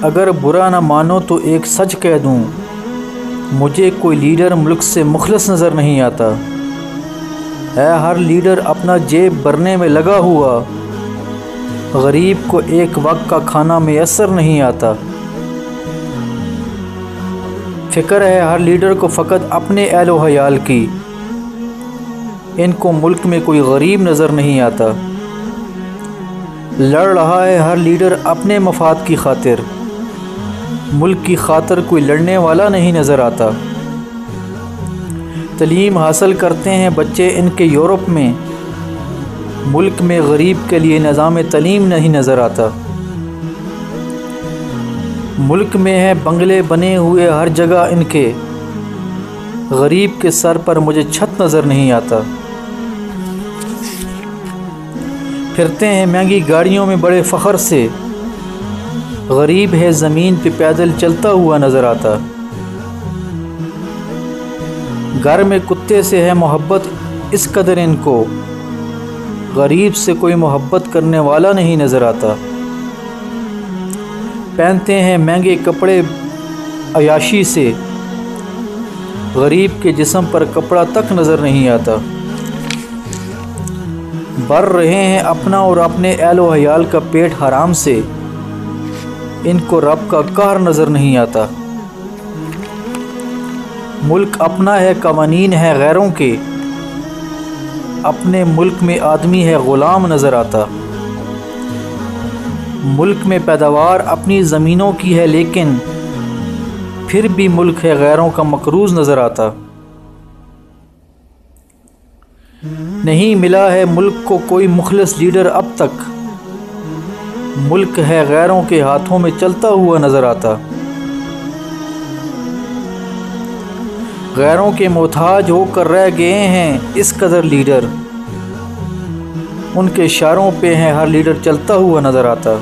اگر برا نہ مانو تو ایک سچ کہہ دوں، مجھے کوئی لیڈر ملک سے مخلص نظر نہیں آتا ہے۔ ہر لیڈر اپنا جیب بھرنے میں لگا ہوا، غریب کو ایک وقت کا کھانا میسر نہیں آتا۔ فکر ہے ہر لیڈر کو فقط اپنے اہل و عیال کی، ان کو ملک میں کوئی غریب نظر نہیں آتا۔ لڑ رہا ہے ہر لیڈر اپنے مفاد کی خاطر، ملک کی خاطر کوئی لڑنے والا نہیں نظر آتا۔ تعلیم حاصل کرتے ہیں بچے ان کے یورپ میں، ملک میں غریب کے لیے نظام تعلیم نہیں نظر آتا۔ ملک میں ہے بنگلے بنے ہوئے ہر جگہ ان کے، غریب کے سر پر مجھے چھت نظر نہیں آتا۔ پھرتے ہیں مہنگی گاڑیوں میں بڑے فخر سے، غریب ہے زمین پہ پیدل چلتا ہوا نظر آتا۔ گھر میں کتے سے ہے محبت اس قدر ان کو، غریب سے کوئی محبت کرنے والا نہیں نظر آتا۔ پہنتے ہیں مہنگے کپڑے عیاشی سے، غریب کے جسم پر کپڑا تک نظر نہیں آتا۔ بھر رہے ہیں اپنا اور اپنے اہل و عیال کا پیٹ حرام سے، ان کو رب کا قہر نظر نہیں آتا۔ ملک اپنا ہے قوانین ہے غیروں کے، اپنے ملک میں آدمی ہے غلام نظر آتا۔ ملک میں پیداوار اپنی زمینوں کی ہے لیکن پھر بھی ملک ہے غیروں کا مقروض نظر آتا۔ نہیں ملا ہے ملک کو کوئی مخلص لیڈر اب تک، ملک ہے غیروں کے ہاتھوں میں چلتا ہوا نظر آتا۔ غیروں کے محتاج ہو کر رہ گئے ہیں اس قدر لیڈر، ان کے اشاروں پہ ہے ہر لیڈر چلتا ہوا نظر آتا۔